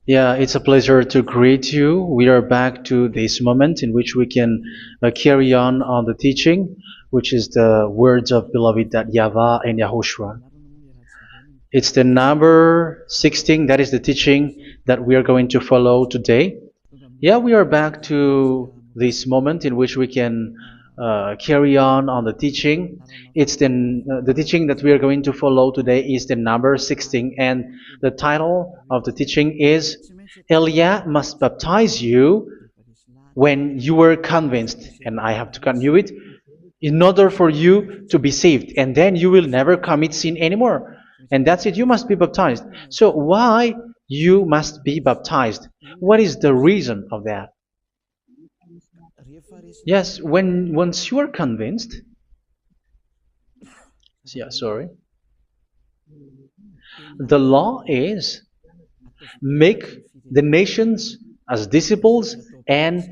Yeah, it's a pleasure to greet you. We are back to this moment in which we can carry on the teaching, which is the words of beloved that YAHVAH and YAHOSHUA. It's the number 16, that is the teaching that we are going to follow today. Yeah, we are back to this moment in which we can carry on the teaching. It's the teaching that we are going to follow today is the number 16, and the title of the teaching is Elia must baptize you when you were convinced, and I have to continue it, in order for you to be saved, and then you will never commit sin anymore. And that's it, you must be baptized. So why you must be baptized? What is the reason of that? Yes, once you are convinced, yeah, sorry, the law is make the nations as disciples and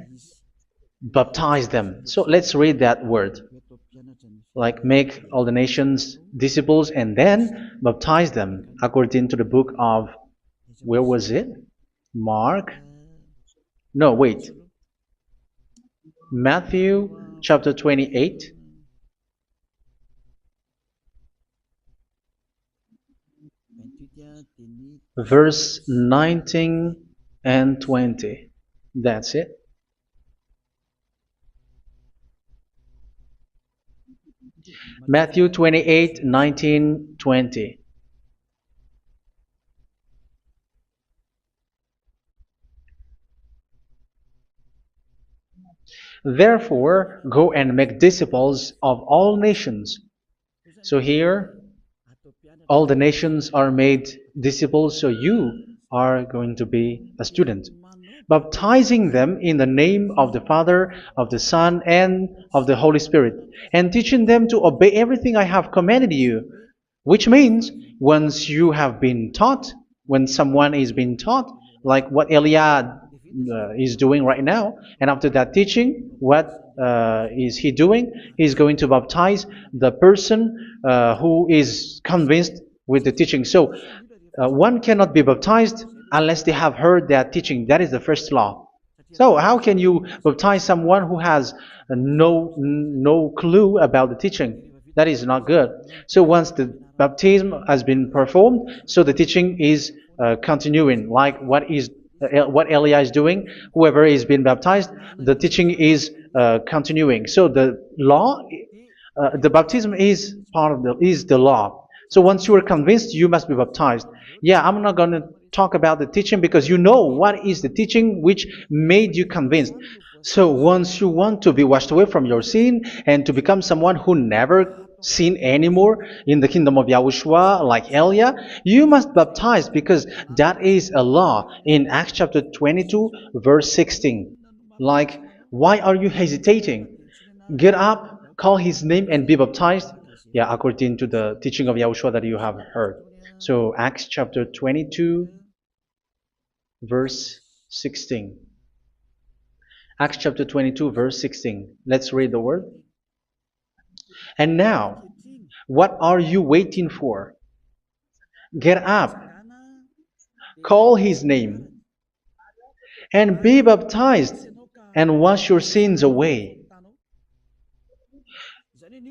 baptize them. So let's read that word. Like make all the nations disciples and then baptize them according to the book of, where was it? Mark? No, wait. Matthew chapter 28. Verse 19 and 20. That's it. Matthew 28, 19, 20. Therefore, go and make disciples of all nations. So here, all the nations are made disciples, so you are going to be a student. Baptizing them in the name of the Father, of the Son, and of the Holy Spirit, and teaching them to obey everything I have commanded you. Which means, once you have been taught, when someone is being taught, like what Elia is doing right now, and after that teaching, what is he doing? He's going to baptize the person who is convinced with the teaching. So one cannot be baptized unless they have heard that teaching. That is the first law. So how can you baptize someone who has no clue about the teaching? That is not good. So once the baptism has been performed, so the teaching is continuing, like what Elia is doing. Whoever is being baptized, the teaching is continuing. So the law, the baptism is part of the law. So once you are convinced, you must be baptized. Yeah, I'm not going to talk about the teaching because you know what is the teaching which made you convinced. So once you want to be washed away from your sin and to become someone who never sin anymore in the kingdom of Yahushua, like Elia, you must baptize because that is a law in Acts chapter 22, verse 16. Like, why are you hesitating? Get up, call his name, and be baptized. Yeah, according to the teaching of Yahushua that you have heard. So Acts chapter 22, verse 16. Acts chapter 22, verse 16. Let's read the word. And now, what are you waiting for? Get up, call his name, and be baptized, and wash your sins away.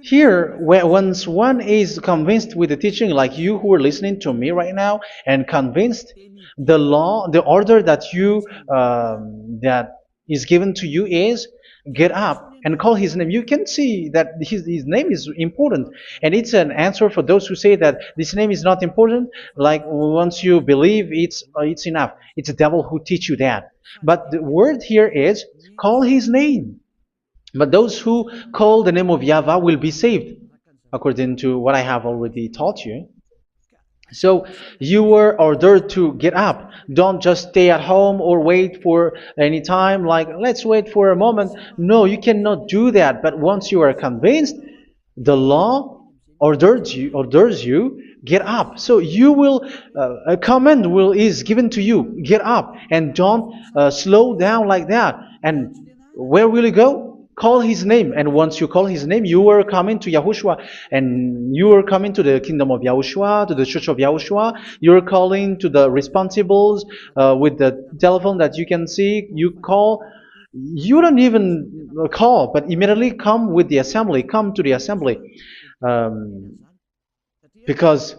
Here, once one is convinced with the teaching, like you who are listening to me right now, and convinced, the law, the order that that is given to you is get up and call his name. You can see that his name is important, and it's an answer for those who say that this name is not important. Like once you believe, it's enough. It's the devil who teach you that. But the word here is call his name. But those who call the name of YAHVAH will be saved, according to what I have already taught you. So you were ordered to get up. Don't just stay at home or wait for any time, like let's wait for a moment. No, you cannot do that. But once you are convinced, the law orders you get up. So you will a command is given to you. Get up and don't slow down like that. And where will you go? call his name, and once you call his name, you are coming to Yahushua, and you are coming to the kingdom of Yahushua, to the church of Yahushua. You are calling to the responsibles with the telephone that you can see. You call. You don't even call, but immediately come with the assembly. Come to the assembly, um, because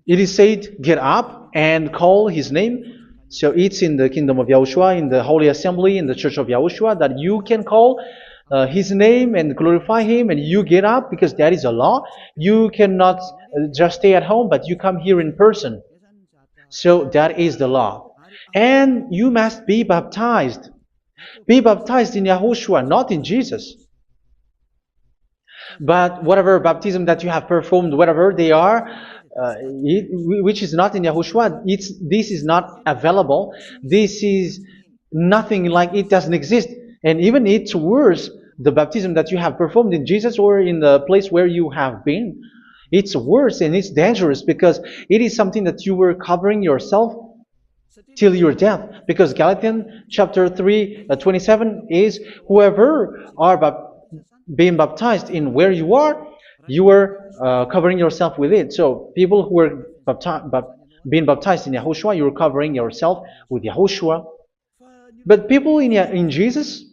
it is said, get up and call his name. So it's in the kingdom of Yahushua, in the holy assembly, in the church of Yahushua, that you can call his name and glorify him, and you get up because that is a law. You cannot just stay at home, but you come here in person. So that is the law. And you must be baptized. Be baptized in Yahushua, not in Jesus. But whatever baptism that you have performed, whatever they are, which is not in Yahushua, this is not available. This is nothing, like it doesn't exist. And even it's worse, the baptism that you have performed in Jesus or in the place where you have been. It's worse and it's dangerous because it is something that you were covering yourself till your death. Because Galatians chapter 3, 27 is, whoever are being baptized in where you are covering yourself with it. So people who were being baptized in Yahushua, you're covering yourself with Yahushua. But people in Jesus,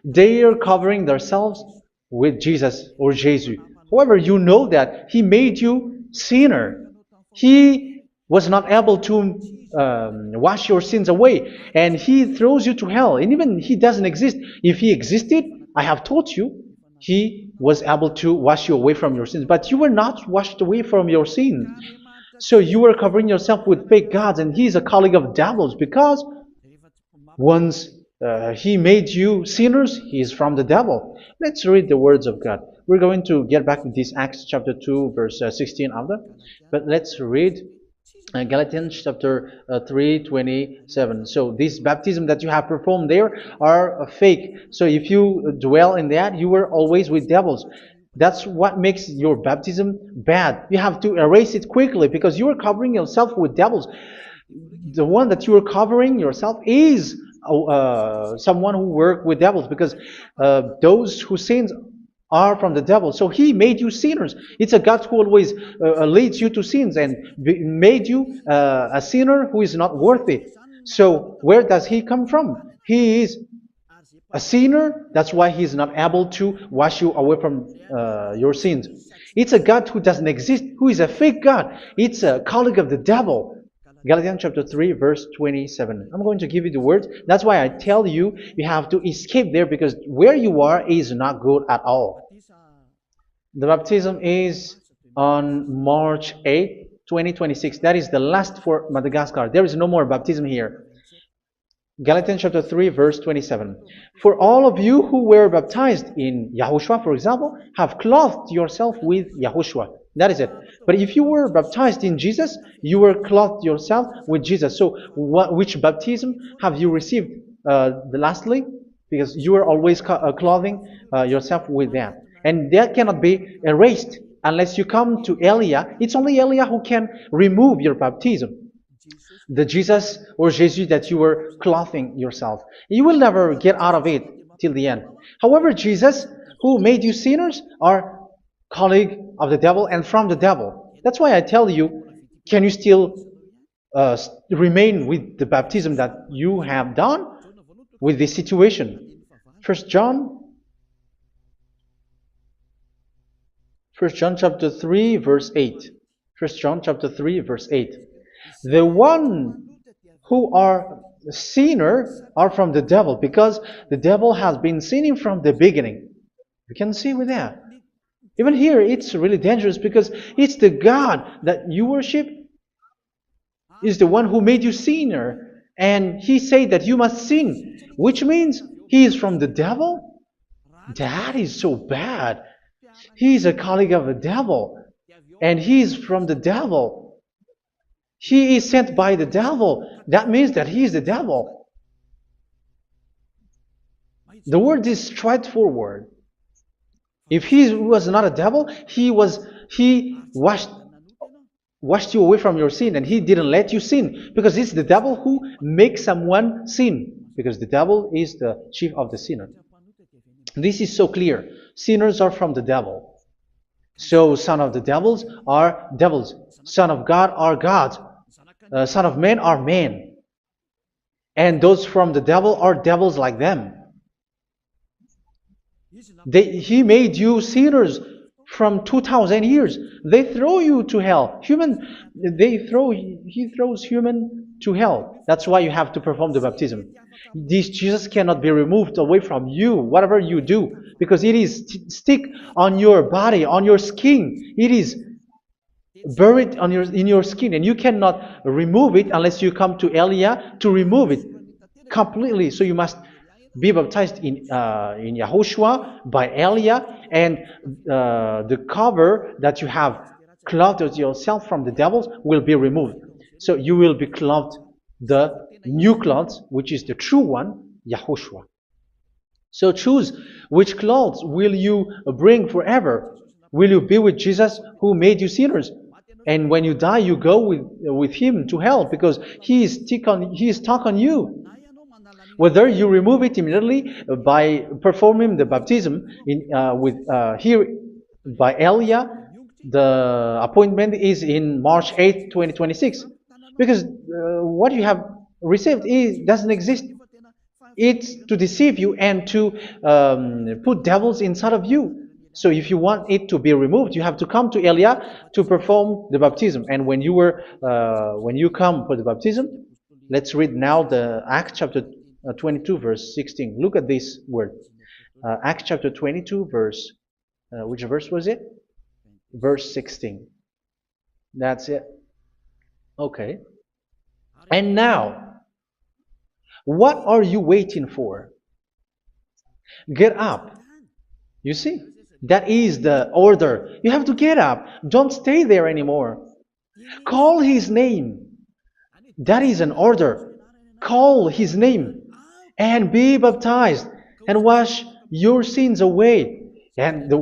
they are covering themselves with Jesus or Jesus. However, you know that he made you sinner. He was not able to wash your sins away, and he throws you to hell. And even he doesn't exist. If he existed, I have told you, he was able to wash you away from your sins. But you were not washed away from your sins. So you were covering yourself with fake gods, and he is a colleague of devils, because once he made you sinners, he is from the devil. Let's read the words of God. We're going to get back to this Acts chapter 2, verse 16 after. But let's read Galatians chapter 3, 27. So this baptism that you have performed there are fake. So if you dwell in that, you were always with devils. That's what makes your baptism bad. You have to erase it quickly because you are covering yourself with devils. The one that you are covering yourself is someone who worked with devils, because those who sins are from the devil. So he made you sinners. It's a God who always leads you to sins and made you a sinner who is not worthy. So where does he come from? He is a sinner. That's why he is not able to wash you away from your sins. It's a God who doesn't exist, who is a fake God. It's a colleague of the devil. Galatians chapter 3, verse 27. I'm going to give you the words. That's why I tell you, you have to escape there, because where you are is not good at all. The baptism is on March 8, 2026. That is the last for Madagascar. There is no more baptism here. Galatians chapter 3, verse 27. For all of you who were baptized in Yahushua, for example, have clothed yourself with Yahushua. That is it. But if you were baptized in Jesus, you were clothed yourself with Jesus. So which baptism have you received lastly? Because you are always clothing yourself with that. And that cannot be erased unless you come to Elia. It's only Elia who can remove your baptism. The Jesus or Jesus that you were clothing yourself. You will never get out of it till the end. However, Jesus, who made you sinners, are colleague of the devil and from the devil. That's why I tell you, can you still remain with the baptism that you have done with this situation? First John chapter 3, verse 8. First John chapter 3, verse 8. The one who are sinner are from the devil, because the devil has been sinning from the beginning. You can see with that. Even here, it's really dangerous, because it's the God that you worship is the one who made you sinner. And he said that you must sin, which means he is from the devil. That is so bad. He is a colleague of the devil. And he is from the devil. He is sent by the devil. That means that he is the devil. The word is straightforward. If he was not a devil, he washed you away from your sin, and he didn't let you sin, because it's the devil who makes someone sin, because the devil is the chief of the sinner. This is so clear. Sinners are from the devil. So son of the devils are devils. Son of God are gods. Son of men are men. And those from the devil are devils like them. He made you sinners from 2000 years. They throw you to hell. He throws human to hell. That's why you have to perform the baptism. This Jesus cannot be removed away from you, whatever you do, because it is stick on your body, on your skin. It is buried in your skin, and you cannot remove it unless you come to Elia to remove it completely. So you must be baptized in Yahushua by Elia, and the cover that you have clothed yourself from the devils will be removed. So you will be clothed the new clothes, which is the true one, Yahushua. So choose which clothes will you bring forever. Will you be with Jesus who made you sinners? And when you die, you go with him to hell because he is stuck on you. Whether you remove it immediately by performing the baptism here by Elia, the appointment is in March 8th, 2026. Because what you have received doesn't exist. It's to deceive you and to put devils inside of you. So if you want it to be removed, you have to come to Elia to perform the baptism. And when you come for the baptism, let's read now the Acts chapter 22 verse 16. Look at this word. Acts chapter 22 verse, which verse was it? Verse 16. That's it. Okay. And now, what are you waiting for? Get up. You see, that is the order. You have to get up. Don't stay there anymore. Call his name. That is an order. Call his name and be baptized and wash your sins away. And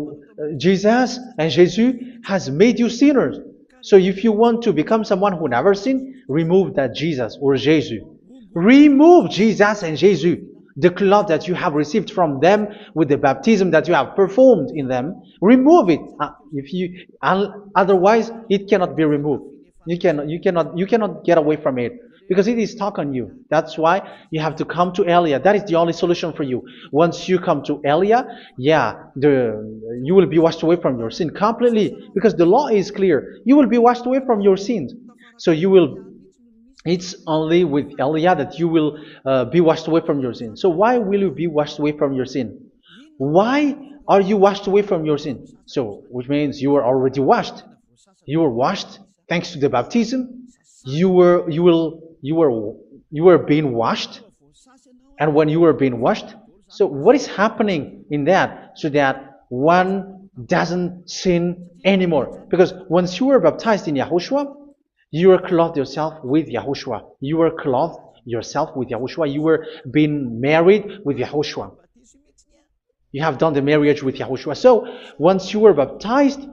Jesus has made you sinners. So if you want to become someone who never sinned, remove that Jesus or Jesus. Remove Jesus and Jesus, the cloth that you have received from them with the baptism that you have performed in them. Remove it. Otherwise, it cannot be removed. You cannot get away from it because it is stuck on you. That's why you have to come to Elia. That is the only solution for you. Once you come to Elia, you will be washed away from your sin completely because the law is clear. You will be washed away from your sins. So it's only with Elia that you will be washed away from your sin. So why will you be washed away from your sin? Why are you washed away from your sin? So, which means you are already washed. You were washed thanks to the baptism. You were being washed, and when you were being washed, so what is happening in that? So that one doesn't sin anymore. Because once you were baptized in Yahushua, you were clothed yourself with Yahushua. You were clothed yourself with Yahushua. You were being married with Yahushua. You have done the marriage with Yahushua. So once you were baptized,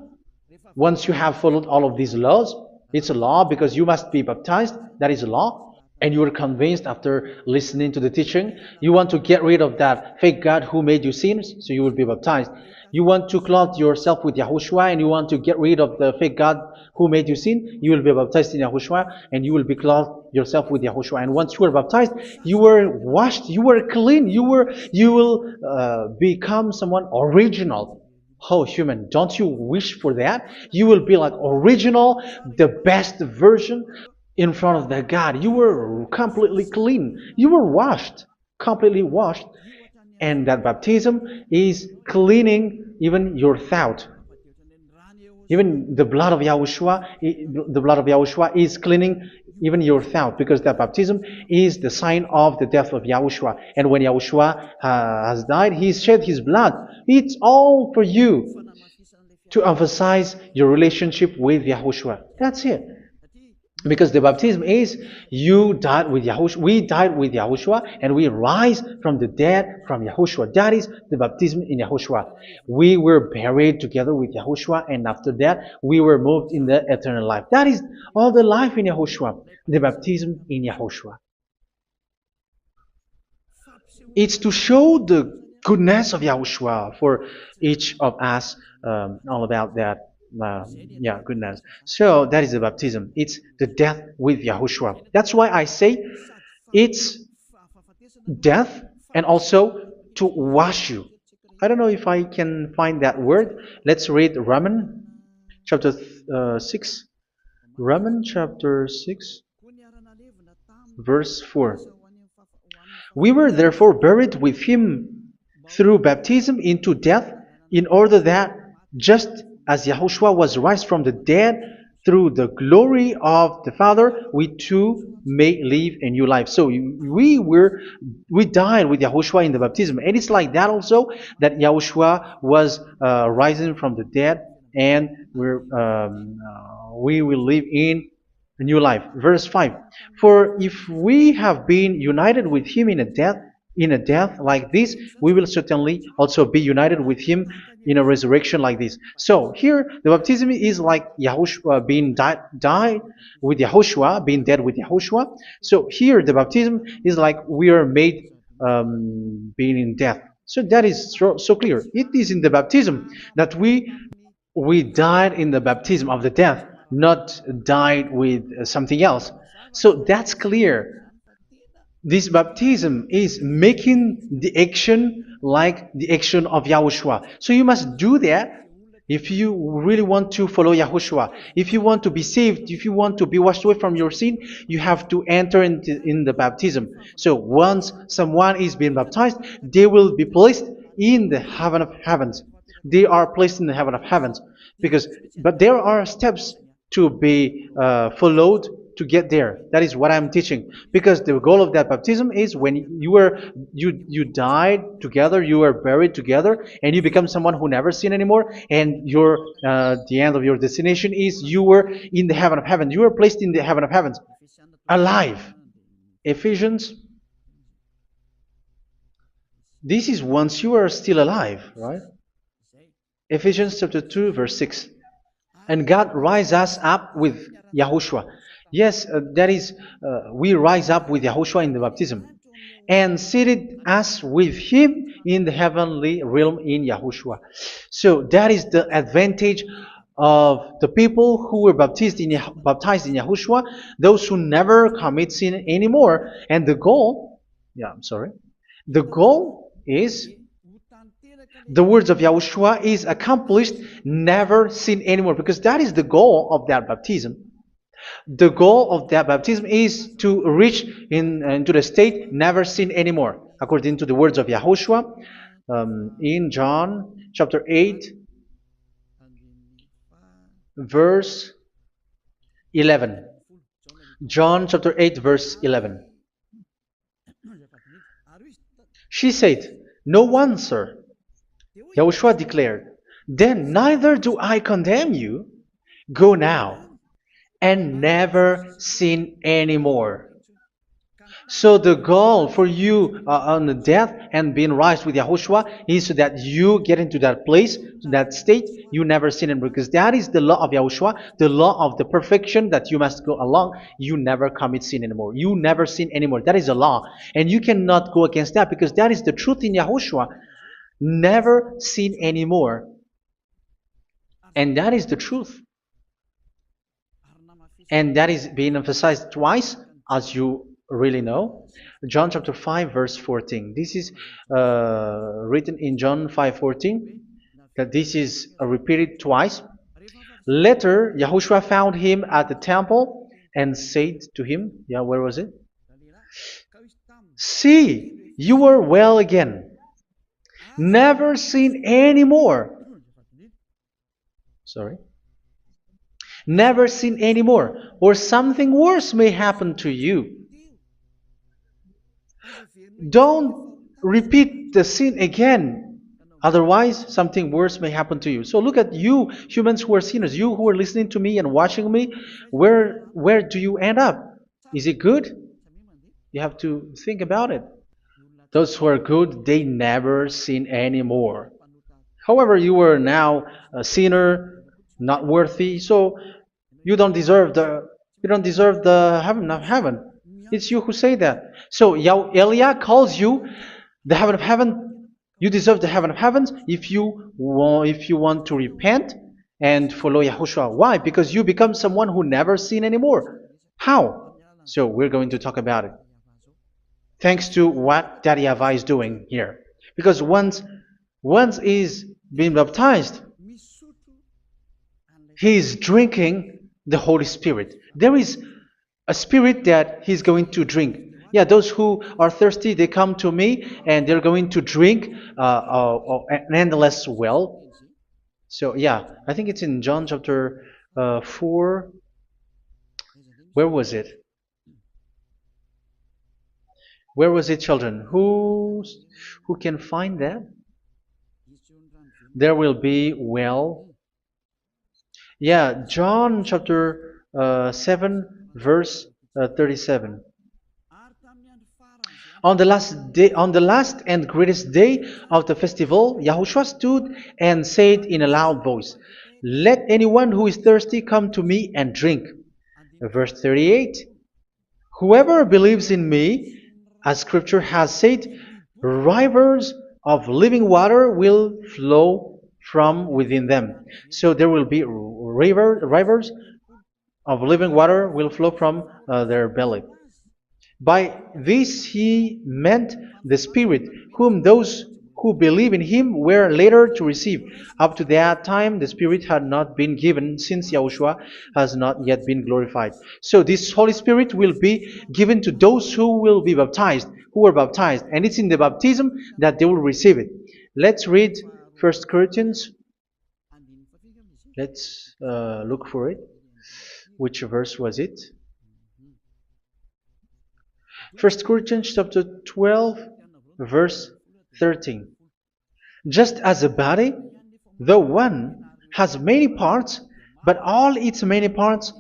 once you have followed all of these laws, it's a law because you must be baptized. That is a law. And you are convinced after listening to the teaching, you want to get rid of that fake God who made you sinners, so you will be baptized. You want to clothe yourself with Yahushua and you want to get rid of the fake God who made you sin, you will be baptized in Yahushua and you will be clothed yourself with Yahushua. And once you are baptized, you were washed, you were clean, you will become someone original. Oh, human, don't you wish for that? You will be like original, the best version in front of the God. You were completely clean. You were washed, completely washed. And that baptism is cleaning even your thought. Even the blood of Yahushua is cleaning even your thought, because that baptism is the sign of the death of Yahushua. And when Yahushua has died, he shed his blood. It's all for you to emphasize your relationship with Yahushua. That's it. Because the baptism is you died with Yahushua. We died with Yahushua and we rise from the dead from Yahushua. That is the baptism in Yahushua. We were buried together with Yahushua, and after that we were moved in the eternal life. That is all the life in Yahushua. The baptism in Yahushua. It's to show the goodness of Yahushua for each of us, all about that. Yeah, goodness. So that is the baptism. It's the death with Yahushua. That's why I say it's death and also to wash you. I don't know if I can find that word. Let's read Romans chapter 6. Romans chapter 6, verse 4. We were therefore buried with him through baptism into death, in order that, just as Yahushua was raised from the dead through the glory of the Father, we too may live a new life. So we died with Yahushua in the baptism, and it's like that also that Yahushua was rising from the dead, and we will live in a new life. Verse 5. For if we have been united with him in a death like this, we will certainly also be united with him in a resurrection like this. So here the baptism is like Yahushua being died with Yahushua, being dead with Yahushua. So here the baptism is like we are made being in death. So that is so clear. It is in the baptism that we died in the baptism of the death, not died with something else. So that's clear. This baptism is making the action like the action of Yahushua. So you must do that if you really want to follow Yahushua. If you want to be saved, if you want to be washed away from your sin, you have to enter in the baptism. So once someone is being baptized, they will be placed in the heaven of heavens. They are placed in the heaven of heavens but there are steps to be followed to get there. That is what I'm teaching. Because the goal of that baptism is when you died together, you were buried together, and you become someone who never sin anymore. And the end of your destination is you were in the heaven of heaven. You were placed in the heaven of heavens, alive. Ephesians. This is once you are still alive, right? Ephesians chapter 2, verse 6. And God rise us up with Yahushua. Yes, that is, we rise up with Yahushua in the baptism. And seated us with him in the heavenly realm in Yahushua. So that is the advantage of the people who were baptized in Yahushua, those who never commit sin anymore. And the goal is the words of Yahushua is accomplished, never sin anymore, because that is the goal of that baptism. The goal of that baptism is to reach into the state never sin anymore, according to the words of Yahushua in John chapter 8, verse 11. John chapter 8, verse 11. She said, "No one, sir." Yahushua declared, "Then neither do I condemn you. Go now and never sin anymore." So the goal for you on the death and being raised with Yahushua is so that you get into that place, to that state, you never sin anymore. Because that is the law of Yahushua, the law of the perfection that you must go along. You never commit sin anymore. You never sin anymore. That is a law. And you cannot go against that because that is the truth in Yahushua. Never sin anymore. And that is the truth. And that is being emphasized twice, as you really know. John chapter 5, verse 14. This is written in John 5:14. That this is repeated twice. Later, Yahushua found him at the temple and said to him, where was it? "See, you are well again. Never sin anymore." Sorry. Never sin anymore, or something worse may happen to you. Don't repeat the sin again. Otherwise, something worse may happen to you. So look at you, humans who are sinners, you who are listening to me and watching me. Where do you end up? Is it good? You have to think about it. Those who are good, they never sin anymore. However, you are now a sinner, not worthy, so you don't deserve the heaven of heaven. It's you who say that. So Eliah calls you the heaven of heaven You deserve the heaven of heavens if you want to repent and follow Yahushua. Why? Because you become someone who never sin anymore. How? So we're going to talk about it. Thanks to what Daddy YAHVAH is doing here. Because once he's been baptized, he is drinking the Holy Spirit. There is a spirit that he's going to drink. Yeah, those who are thirsty, they come to me and they're going to drink an endless well. So, yeah, I think it's in John chapter 4. Where was it? Where was it, children? Who can find that? There will be well. Yeah, John chapter 7, verse 37. On the last and greatest day of the festival, Yahushua stood and said in a loud voice, "Let anyone who is thirsty come to me and drink." Verse 38, "Whoever believes in me, as scripture has said, rivers of living water will flow from within them." So there will be rivers of living water will flow from their belly. By this he meant the Spirit, whom those who believe in him were later to receive. Up to that time, the Spirit had not been given, since Yahushua has not yet been glorified. So this Holy Spirit will be given to those who will be baptized, who were baptized, and it's in the baptism that they will receive it. Let's read 1 Corinthians. Let's look for it. Which verse was it? 1 Corinthians chapter 12, verse 13. Just as a body, though one, has many parts, but all its many parts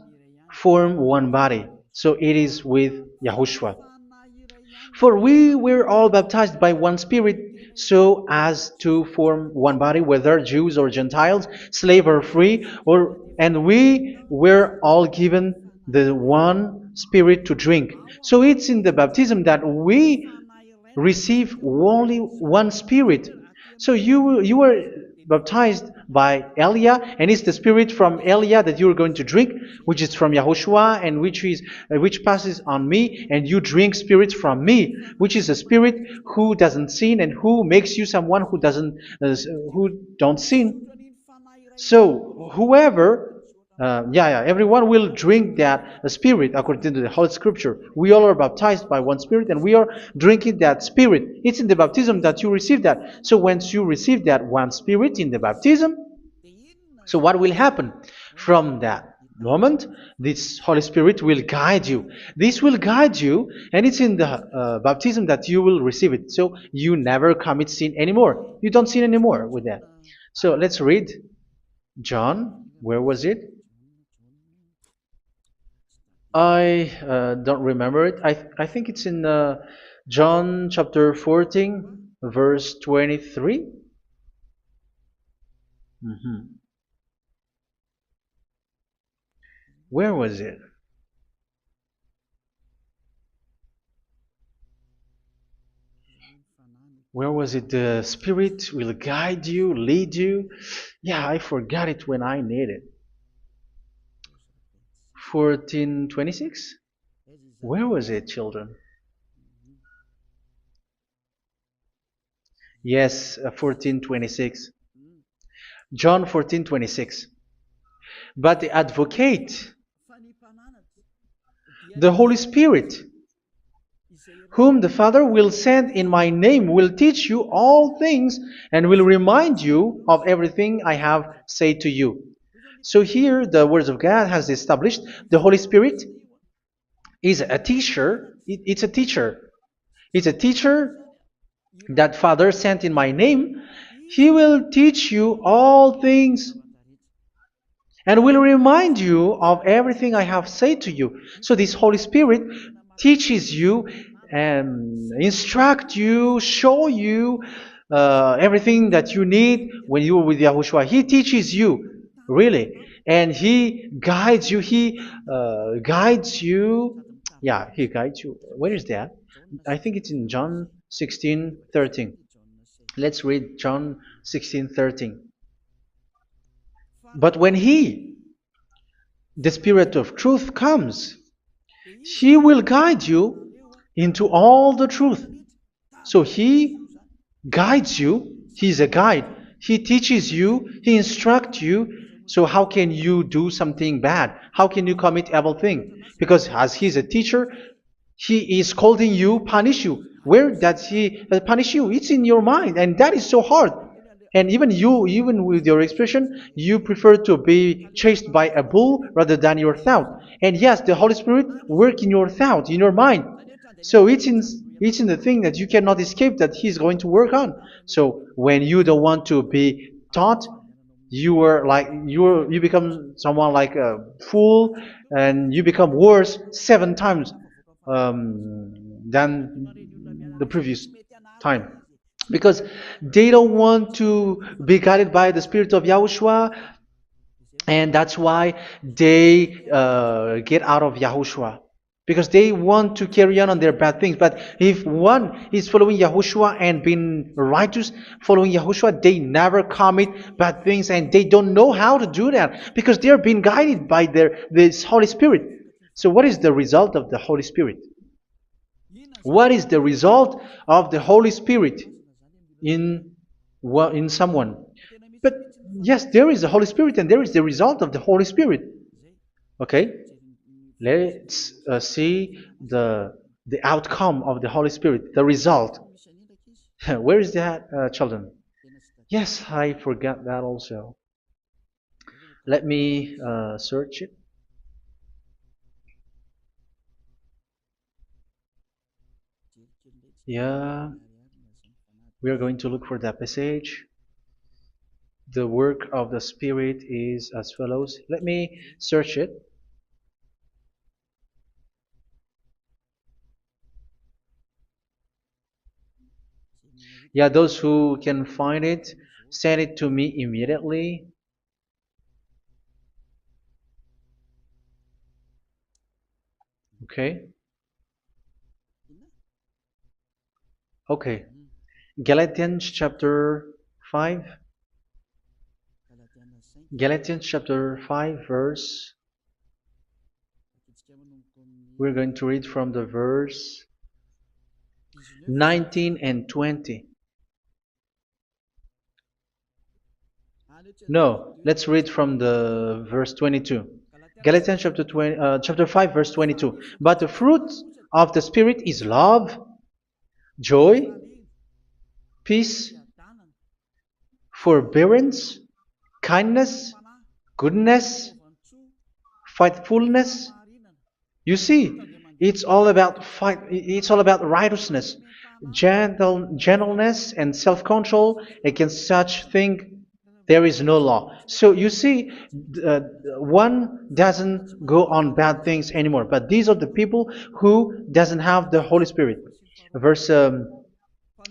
form one body. So it is with Yahushua. For we were all baptized by one Spirit, so as to form one body, whether Jews or Gentiles, slave or free, and we were all given the one Spirit to drink. So it's in the baptism that we receive only one Spirit. So you were baptized by Elia, and it's the Spirit from Elia that you are going to drink, which is from Yahushua, and which passes on me, and you drink Spirit from me, which is a Spirit who doesn't sin and who makes you someone who don't sin. So whoever everyone will drink that Spirit according to the Holy Scripture. We all are baptized by one Spirit, and we are drinking that Spirit. It's in the baptism that you receive that. So once you receive that one Spirit in the baptism, so what will happen? From that moment, this Holy Spirit will guide you. This will guide you, and it's in the baptism that you will receive it. So you never commit sin anymore. You don't sin anymore with that. So let's read John. Where was it? I don't remember it. I think it's in John chapter 14, verse 23. Mhm. Where was it? Where was it? The Spirit will guide you, lead you. Yeah, I forgot it when I need it. 14:26? Where was it, children? Yes, 14:26. John 14:26. But the advocate, the Holy Spirit, whom the Father will send in my name, will teach you all things and will remind you of everything I have said to you. So here the words of God has established the Holy Spirit is a teacher. It's a teacher. It's a teacher that Father sent in my name. He will teach you all things and will remind you of everything I have said to you. So this Holy Spirit teaches you and instruct you, show you everything that you need when you are with Yahushua. He teaches you, really, and He guides you. He guides you. Yeah, He guides you. Where is that? I think it's in John 16:13. Let's read John 16:13. But when He, the Spirit of truth, comes, He will guide you into all the truth. So He guides you. He's a guide. He teaches you. He instructs you. So how can you do something bad? How can you commit evil thing? Because as He's a teacher, He is scolding you, punish you. Where does He punish you? It's in your mind, and that is so hard. And even you, even with your expression, you prefer to be chased by a bull rather than your thought. And yes, the Holy Spirit work in your thought, in your mind. So it's in the thing that you cannot escape that He's going to work on. So when you don't want to be taught, you become someone like a fool, and you become worse 7 times than the previous time, because they don't want to be guided by the Spirit of Yahushua, and that's why they get out of Yahushua, because they want to carry on their bad things. But if one is following Yahushua and being righteous, following Yahushua, they never commit bad things, and they don't know how to do that because they are being guided by this Holy Spirit. So what is the result of the Holy Spirit? What is the result of the Holy Spirit in in someone? But yes, there is the Holy Spirit, and there is the result of the Holy Spirit. Okay, let's see the outcome of the Holy Spirit, the result. Where is that, children? Yes, I forgot that also. Let me search it. Yeah, we are going to look for that passage. The work of the Spirit is as follows. Let me search it. Yeah, those who can find it, send it to me immediately. Okay. Okay. Galatians chapter 5. Galatians chapter 5 verse. We're going to read from the verse 19 and 20. No, let's read from the verse 22. Galatians chapter 5 verse 22. But the fruit of the Spirit is love, joy, peace, forbearance, kindness, goodness, faithfulness. You see, it's all about righteousness, gentleness, and self-control. Against such thing there is no law. So you see, uh, one doesn't go on bad things anymore. But these are the people who doesn't have the Holy Spirit. Verse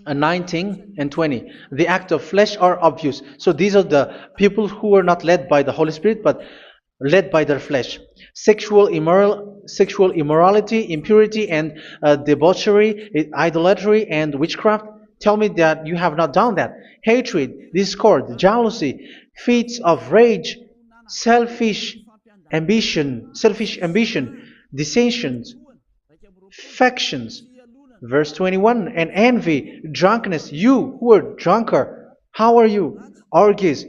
19 and 20. The act of flesh are obvious. So these are the people who are not led by the Holy Spirit, but led by their flesh. Sexual immorality, impurity, and debauchery, idolatry, and witchcraft. Tell me that you have not done that. Hatred, discord, jealousy, fits of rage, selfish ambition, dissensions, factions. Verse 21, and envy, drunkenness. You who are drunkard, how are you? Orgies.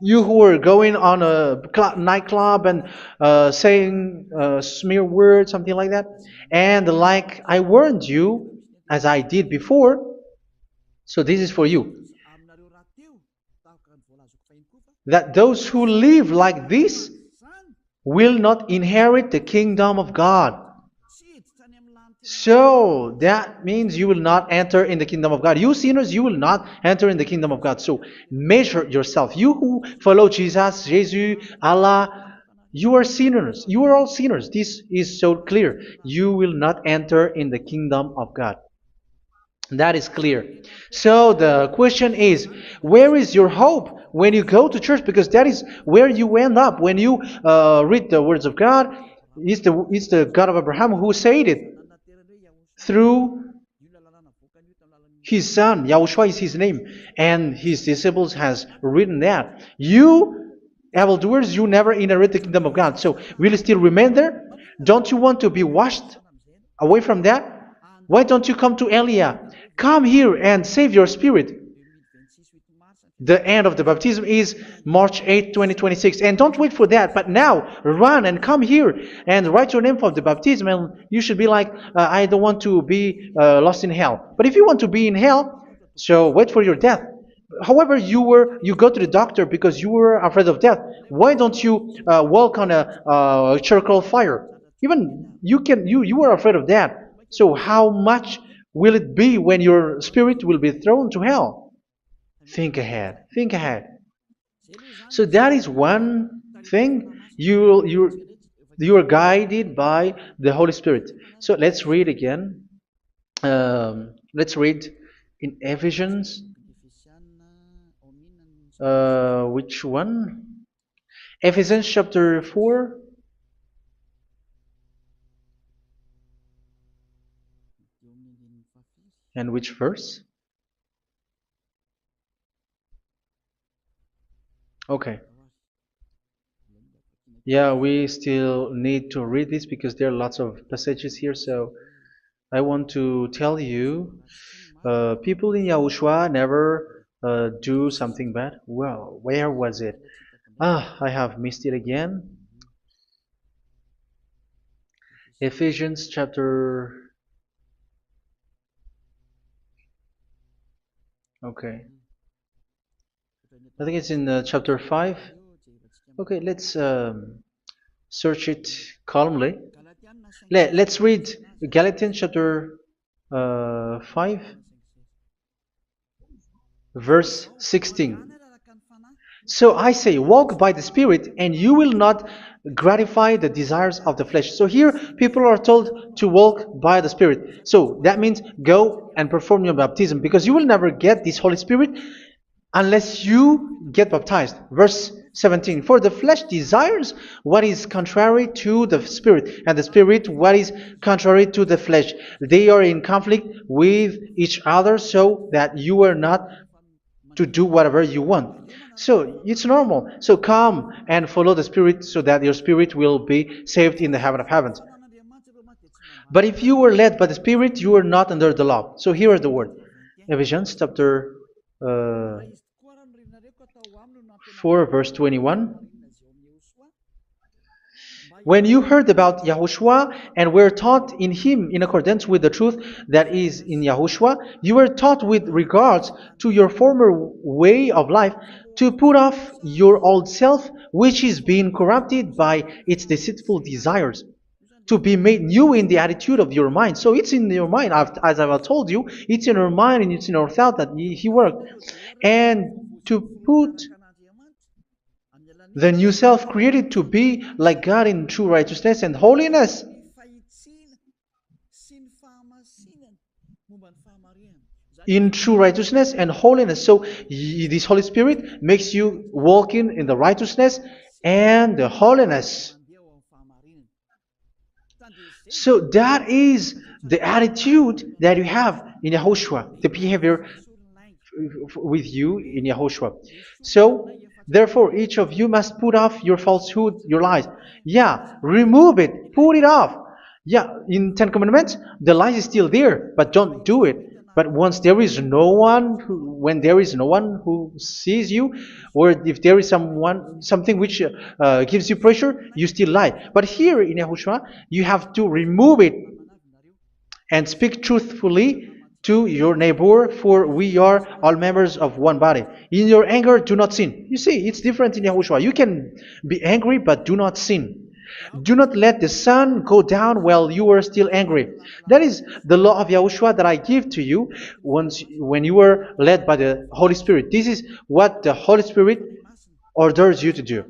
You who are going on a nightclub and saying smear words, something like that. And like I warned you, as I did before, so this is for you, that those who live like this will not inherit the kingdom of God. So that means you will not enter in the kingdom of God. You sinners, you will not enter in the kingdom of God. So measure yourself. You who follow Jesus, Allah, you are sinners. You are all sinners. This is so clear. You will not enter in the kingdom of God. That is clear. So the question is, where is your hope when you go to church? Because that is where you end up when you read the words of God. It's the God of Abraham who said it through His son, Yahushua is his name, and his disciples has written that. You, evildoers, you never inherit the kingdom of God. So will you still remain there? Don't you want to be washed away from that? Why don't you come to Elia? Come here and save your spirit. The end of the baptism is March 8, 2026. And don't wait for that, but now run and come here and write your name for the baptism. And you should be like, I don't want to be lost in hell. But if you want to be in hell, so wait for your death. However, you go to the doctor because you were afraid of death. Why don't you walk on a charcoal fire? Even you were afraid of that. So how much will it be when your spirit will be thrown to hell? Think ahead. Think ahead. So that is one thing. You are guided by the Holy Spirit. So let's read again. Let's read in Ephesians. Which one? Ephesians chapter 4. And which verse? Okay. Yeah, we still need to read this because there are lots of passages here. So I want to tell you, people in Yahushua never do something bad. Well, where was it? I have missed it again. Ephesians chapter. Okay. I think it's in chapter 5. Okay, let's search it calmly. Let's read Galatians chapter 5, verse 16. So I say, walk by the Spirit, and you will not gratify the desires of the flesh. So here, people are told to walk by the Spirit. So that means go and perform your baptism, because you will never get this Holy Spirit unless you get baptized. Verse 17. For the flesh desires what is contrary to the Spirit, and the Spirit what is contrary to the flesh. They are in conflict with each other, so that you are not to do whatever you want. So it's normal. So come and follow the Spirit so that your spirit will be saved in the heaven of heavens. But if you were led by the Spirit, you are not under the law. So here is the word. Ephesians chapter 4 verse 21. When you heard about Yahushua and were taught in him in accordance with the truth that is in Yahushua, you were taught with regards to your former way of life to put off your old self, which is being corrupted by its deceitful desires, to be made new in the attitude of your mind. So it's in your mind, as I've told you, it's in your mind and it's in your thought that he worked. And to put the new self created to be like God in true righteousness and holiness. In true righteousness and holiness. So this Holy Spirit makes you walking in the righteousness and the holiness. So that is the attitude that you have in Yahushua, the behavior with you in Yahushua. So therefore, each of you must put off your falsehood, your lies. Yeah, remove it, put it off. Yeah, in Ten Commandments, the lie is still there, but don't do it. But once there is no one, when there is no one who sees you, or if there is something which gives you pressure, you still lie. But here in Yahushua, you have to remove it and speak truthfully to your neighbor, for we are all members of one body. In your anger, do not sin. You see, it's different in Yahushua. You can be angry, but do not sin. Do not let the sun go down while you are still angry. That is the law of Yahushua that I give to you when you were led by the Holy Spirit. This is what the Holy Spirit orders you to do.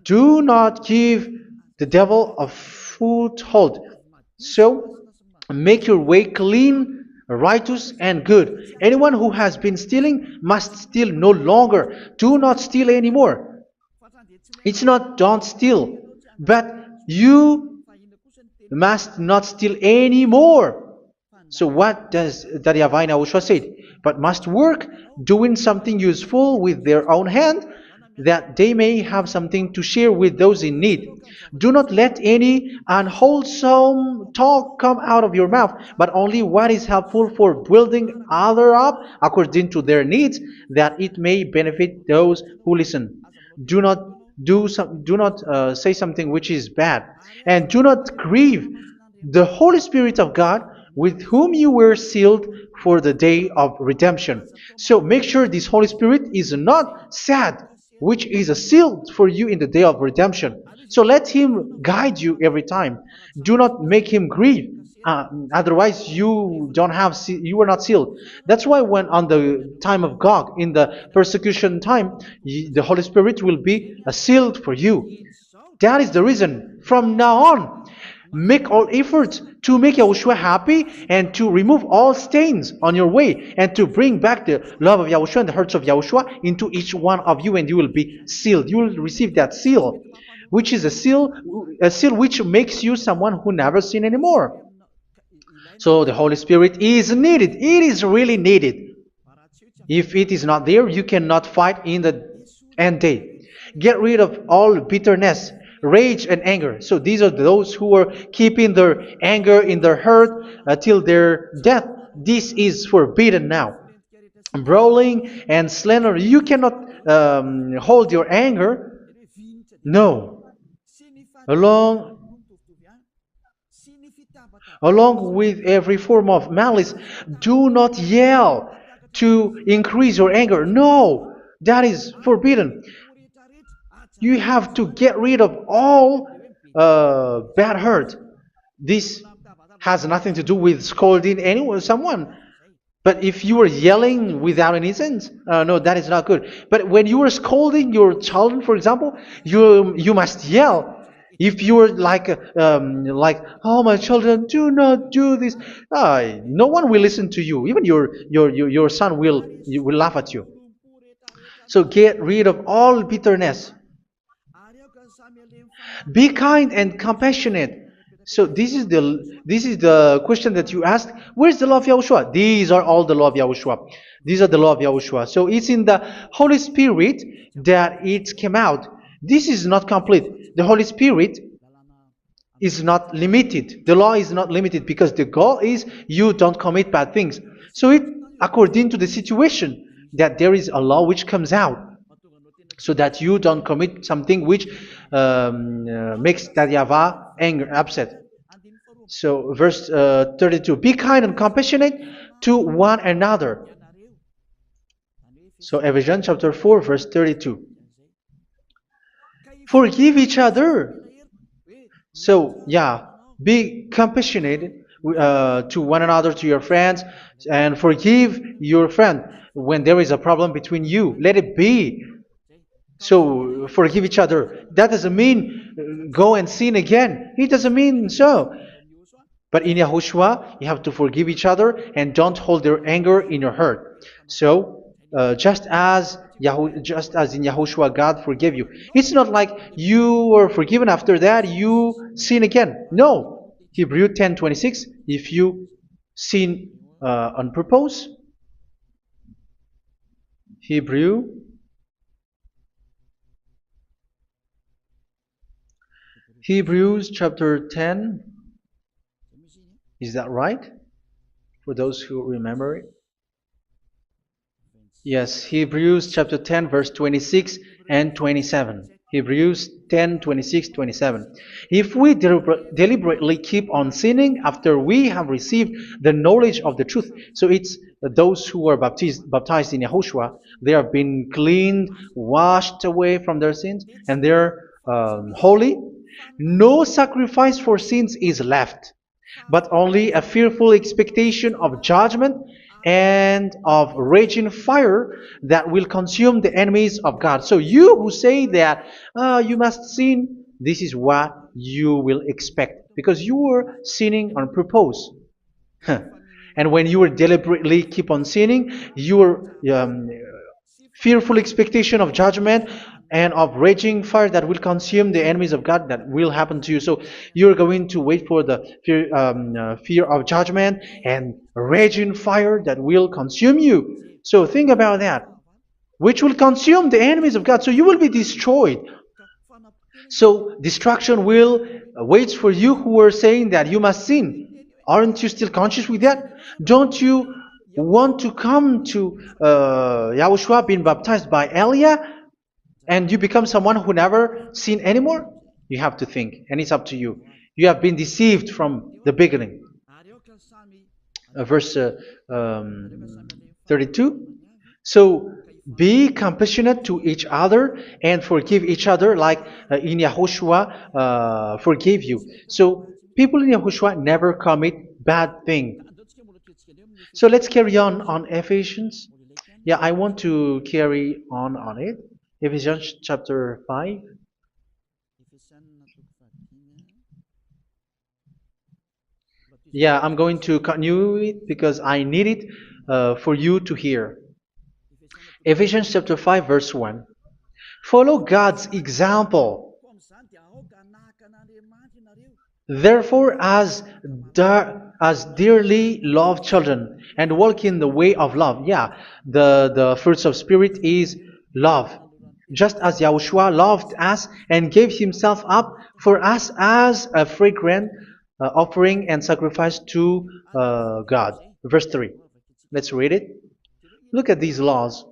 Do not give the devil a foothold. So, make your way clean, righteous, and good. Anyone who has been stealing must steal no longer. Do not steal anymore. It's not don't steal, but you must not steal anymore. So what does the YAHVAH YAHOSHUA say? But must work doing something useful with their own hand, that they may have something to share with those in need. Do not let any unwholesome talk come out of your mouth, but only what is helpful for building other up according to their needs, that it may benefit those who listen. Do not do not say something which is bad, and do not grieve the Holy Spirit of God, with whom you were sealed for the day of redemption. So make sure this Holy Spirit is not sad, which is a seal for you in the day of redemption. So let Him guide you every time. Do not make Him grieve. Otherwise, you are not sealed. That's why when on the time of God, in the persecution time, the Holy Spirit will be sealed for you. That is the reason. From now on, make all efforts to make Yahushua happy and to remove all stains on your way and to bring back the love of Yahushua and the hearts of Yahushua into each one of you, and you will be sealed. You will receive that seal, which is a seal which makes you someone who never sin anymore. So the Holy Spirit is needed. It is really needed. If it is not there, you cannot fight in the end day. Get rid of all bitterness, rage, and anger. So these are those who are keeping their anger in their heart till their death. This is forbidden now. Brawling and slander. You cannot hold your anger. No. Along Along with every form of malice, do not yell to increase your anger. No, that is forbidden. You have to get rid of all bad hurt. This has nothing to do with scolding anyone, someone. But if you are yelling without any sense, no, that is not good. But when you are scolding your children, for example, you must yell. If you are like, oh my children, do not do this, no one will listen to you. Even your son will laugh at you. So get rid of all bitterness. Be kind and compassionate. So this is the question that you asked. Where's the law of Yahushua? These are all the law of Yahushua. These are the law of Yahushua. So it's in the Holy Spirit that it came out. This is not complete. The Holy Spirit is not limited. The law is not limited because the goal is you don't commit bad things. So it according to the situation that there is a law which comes out, so that you don't commit something which makes that YAHVAH anger, upset. So verse 32, be kind and compassionate to one another. So Ephesians chapter 4 verse 32. Forgive each other. So yeah, be compassionate to one another, to your friends, and forgive your friend when there is a problem between you. Let it be. So forgive each other. That doesn't mean go and sin again. It doesn't mean so. But in Yahushua, you have to forgive each other and don't hold their anger in your heart. So just as in Yahushua, God forgave you. It's not like you were forgiven after that you sin again. No. Hebrew 10:26. If you sin on purpose, Hebrews chapter 10. Is that right? For those who remember it? Yes, Hebrews chapter 10 verse 26 and 27. Hebrews 10, 26, 27. If we deliberately keep on sinning after we have received the knowledge of the truth, so it's those who are baptized in Yahushua, they have been cleaned, washed away from their sins, and they're holy. No sacrifice for sins is left, but only a fearful expectation of judgment and of raging fire that will consume the enemies of God. So you who say that you must sin, this is what you will expect, because you were sinning on purpose. And when you deliberately keep on sinning, you are fearful expectation of judgment and of raging fire that will consume the enemies of God that will happen to you. So you're going to wait for the fear of judgment and raging fire that will consume you. So think about that, which will consume the enemies of God. So you will be destroyed. So destruction will wait for you who are saying that you must sin. Aren't you still conscious with that? Don't you want to come to Yahushua being baptized by Elia and you become someone who never sinned anymore? You have to think, and it's up to you. You have been deceived from the beginning. Verse 32. So be compassionate to each other and forgive each other like in Yahushua forgave you. So people in Yahushua never commit bad thing. So let's carry on Ephesians. Yeah, I want to carry on it. Ephesians chapter 5. Yeah, I'm going to continue it because I need it for you to hear. Ephesians chapter 5 verse 1. Follow God's example. Therefore, as dearly loved children, and walk in the way of love. Yeah, the fruits of spirit is love. Just as Yahushua loved us and gave himself up for us as a fragrant offering and sacrifice to God. Verse 3. Let's read it. Look at these laws.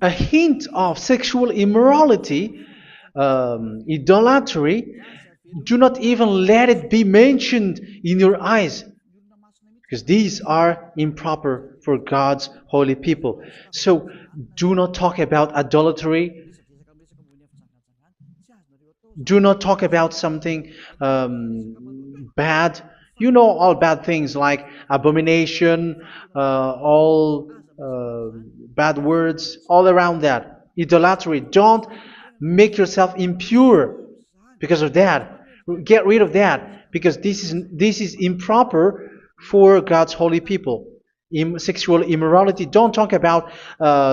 A hint of sexual immorality, idolatry, do not even let it be mentioned in your eyes, because these are improper for God's holy people. So do not talk about idolatry. Do not talk about something bad. You know all bad things like abomination, all bad words, all around that. Idolatry. Don't make yourself impure because of that. Get rid of that because this is improper for God's holy people. Sexual immorality. Don't talk about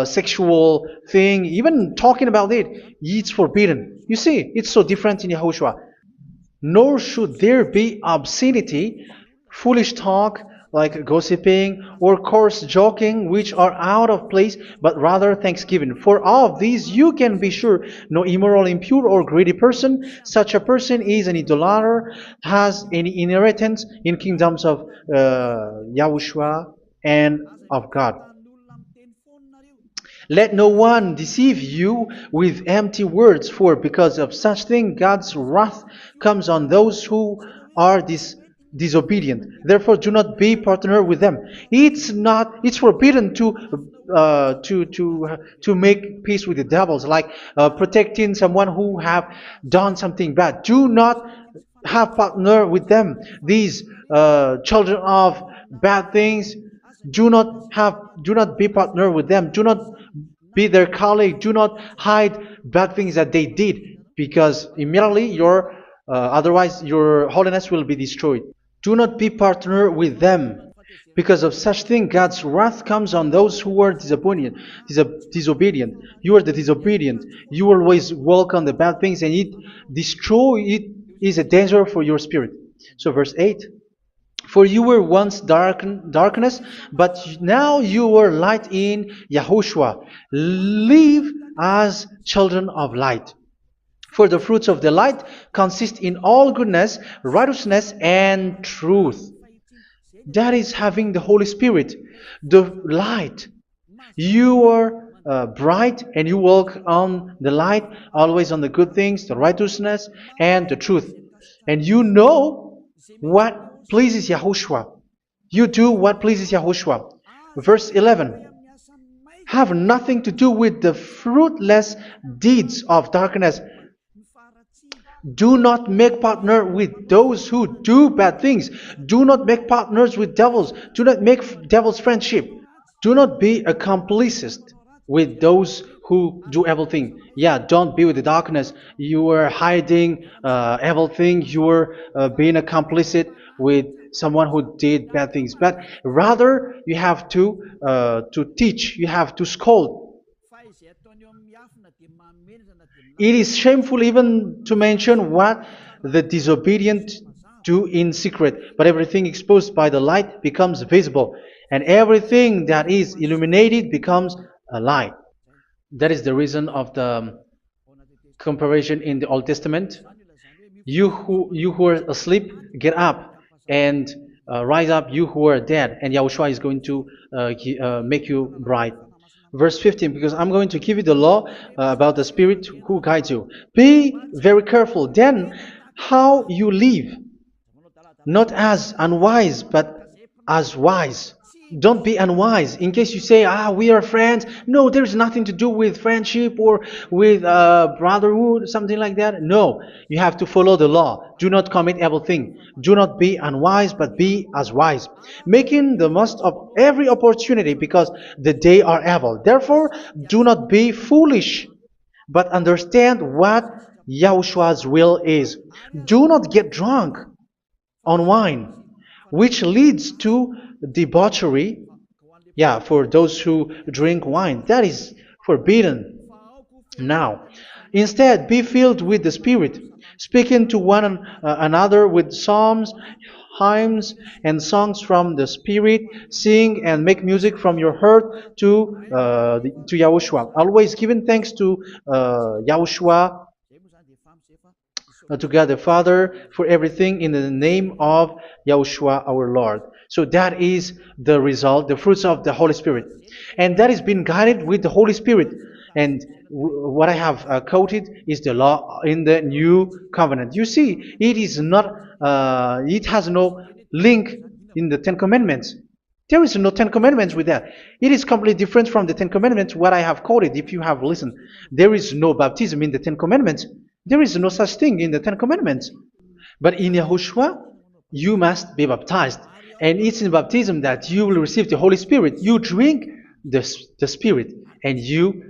sexual thing. Even talking about it, it's forbidden. You see, it's so different in Yahushua. Nor should there be obscenity, foolish talk like gossiping or coarse joking, which are out of place, but rather thanksgiving. For of these you can be sure: no immoral, impure, or greedy person, such a person is an idolater, has any inheritance in kingdoms of Yahushua and of God. Let no one deceive you with empty words, for because of such thing God's wrath comes on those who are disobedient. Therefore, do not be partner with them. It's forbidden to make peace with the devils, like protecting someone who have done something bad. Do not have partner with them. These children of bad things, do not be partner with them. Do not be their colleague. Do not hide bad things that they did, because immediately otherwise your holiness will be destroyed. Do not be partner with them. Because of such thing, God's wrath comes on those who are disobedient. You are the disobedient. You always walk on the bad things, and it is a danger for your spirit. So verse 8. For you were once darkness, but now you are light in Yahushua. Live as children of light. For the fruits of the light consist in all goodness, righteousness, and truth. That is having the Holy Spirit, the light. You are bright and you walk on the light, always on the good things, the righteousness, and the truth. And you know what pleases Yahushua. You do what pleases Yahushua. Verse 11. Have nothing to do with the fruitless deeds of darkness. Do not make partner with those who do bad things. Do not make partners with devils. Do not make devils friendship. Do not be accomplices with those who do evil thing. Yeah, don't be with the darkness. You are hiding evil thing. You are being a complicit with someone who did bad things. But rather, you have to teach. You have to scold. It is shameful even to mention what the disobedient do in secret, but everything exposed by the light becomes visible, and everything that is illuminated becomes a light. That is the reason of the comparison in the Old Testament. You who are asleep, get up and rise up, you who are dead, and Yahushua is going to make you bright. Verse 15, because I'm going to give you the law about the Spirit who guides you. Be very careful then how you live, not as unwise, but as wise. Don't be unwise. In case you say, we are friends. No, there's nothing to do with friendship or with brotherhood, something like that. No, you have to follow the law. Do not commit evil thing. Do not be unwise, but be as wise, making the most of every opportunity, because the day are evil. Therefore, do not be foolish, but understand what Yahushua's will is. Do not get drunk on wine, which leads to debauchery. Yeah, for those who drink wine, that is forbidden now. Instead, be filled with the Spirit, speaking to one another with psalms, hymns, and songs from the Spirit. Sing and make music from your heart to Yahushua. Always giving thanks to Yahushua, to God the Father, for everything in the name of Yahushua our Lord. So that is the result, the fruits of the Holy Spirit. And that is being guided with the Holy Spirit. And what I have quoted is the law in the new covenant. You see, it is not, it has no link in the Ten Commandments. There is no Ten Commandments with that. It is completely different from the Ten Commandments, what I have quoted, if you have listened. There is no baptism in the Ten Commandments. There is no such thing in the Ten Commandments. But in Yahushua, you must be baptized. And it's in baptism that you will receive the Holy Spirit. You drink the Spirit, and you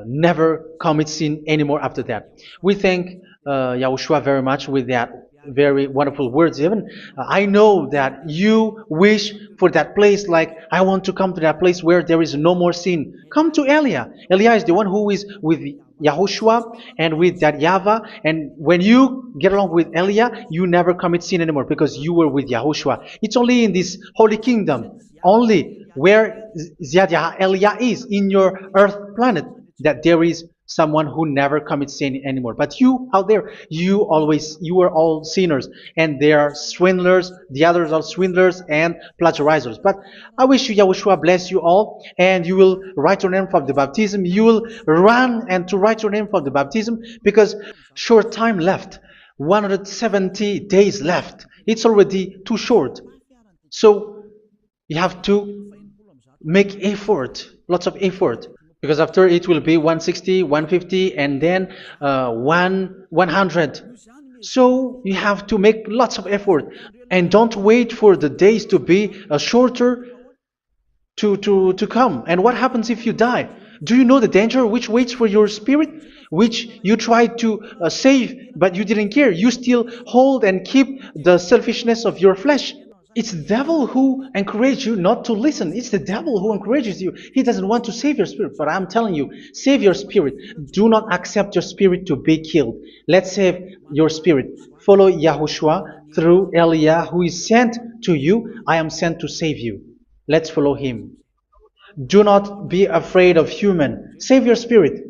never commit sin anymore after that. We thank Yahushua very much with that very wonderful words. Even I know that you wish for that place, like, I want to come to that place where there is no more sin. Come to Elia. Elia is the one who is with Yahushua and with that YAHVAH. And when you get along with Elia, you never commit sin anymore, because you were with Yahushua. It's only in this holy kingdom, only where Ziad Elia is, in your earth planet, that there is someone who never commits sin anymore. But you out there, you are all sinners, and they are swindlers. The others are swindlers and plagiarizers. But I wish you, Yahushua, bless you all, and you will write your name for the baptism. You will run and to write your name for the baptism, because short time left, 170 days left. It's already too short. So you have to make effort, lots of effort, because after it will be 160, 150, and then 100. So you have to make lots of effort, and don't wait for the days to be shorter to come. And what happens if you die? Do you know the danger which waits for your spirit, which you tried to save, but you didn't care? You still hold and keep the selfishness of your flesh. It's the devil who encourages you not to listen. It's the devil who encourages you. He doesn't want to save your spirit. But I'm telling you, save your spirit. Do not accept your spirit to be killed. Let's save your spirit. Follow Yahushua through Elia, who is sent to you. I am sent to save you. Let's follow him. Do not be afraid of human. Save your spirit.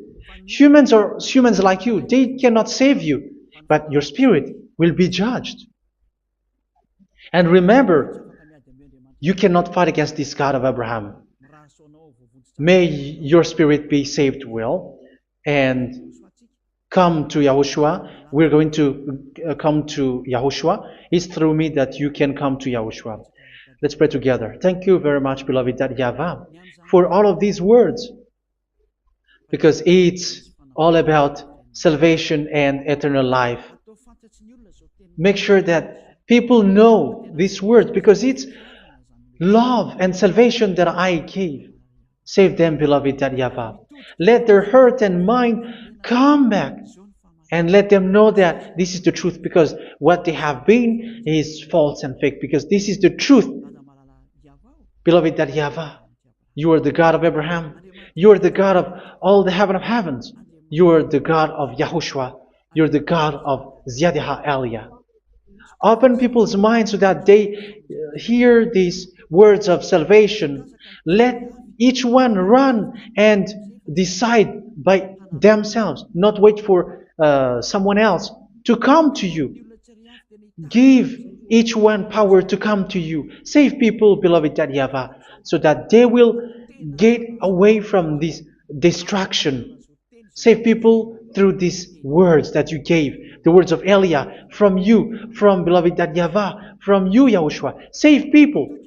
Humans are humans like you. They cannot save you. But your spirit will be judged. And remember, you cannot fight against this God of Abraham. May your spirit be saved well, and come to Yahushua. We're going to come to Yahushua. It's through me that you can come to Yahushua. Let's pray together. Thank you very much, beloved YAHVAH, for all of these words, because it's all about salvation and eternal life. Make sure that people know these words, because it's love and salvation that I gave. Save them, beloved YAHVAH. Let their heart and mind come back and let them know that this is the truth, because what they have been is false and fake, because this is the truth. Beloved, that YAHVAH, you are the God of Abraham. You are the God of all the heaven of heavens. You are the God of YAHOSHUA. You're the God of Ziyadiha Aliyah. Open people's minds so that they hear these words of salvation. Let each one run and decide by themselves, not wait for someone else to come to you. Give each one power to come to you. Save people, beloved YAHVAH, so that they will get away from this distraction. Save people through these words that you gave, the words of Elia, from you, from beloved YAHVAH, from you, Yahushua. Save people.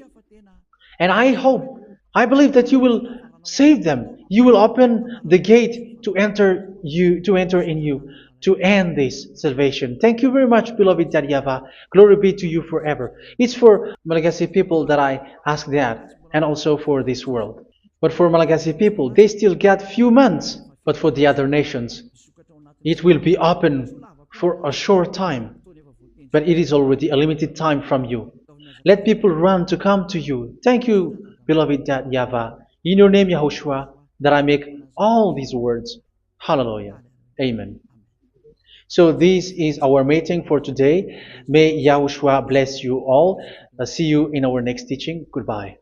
And I believe that you will save them. You will open the gate to enter in you, to end this salvation. Thank you very much, beloved YAHVAH. Glory be to you forever. It's for Malagasy people that I ask that, and also for this world. But for Malagasy people, they still get few months. But for the other nations, it will be open for a short time. But it is already a limited time from you. Let people run to come to you. Thank you, beloved YAHVAH. In your name, Yahushua, that I make all these words. Hallelujah. Amen. So this is our meeting for today. May Yahushua bless you all. See you in our next teaching. Goodbye.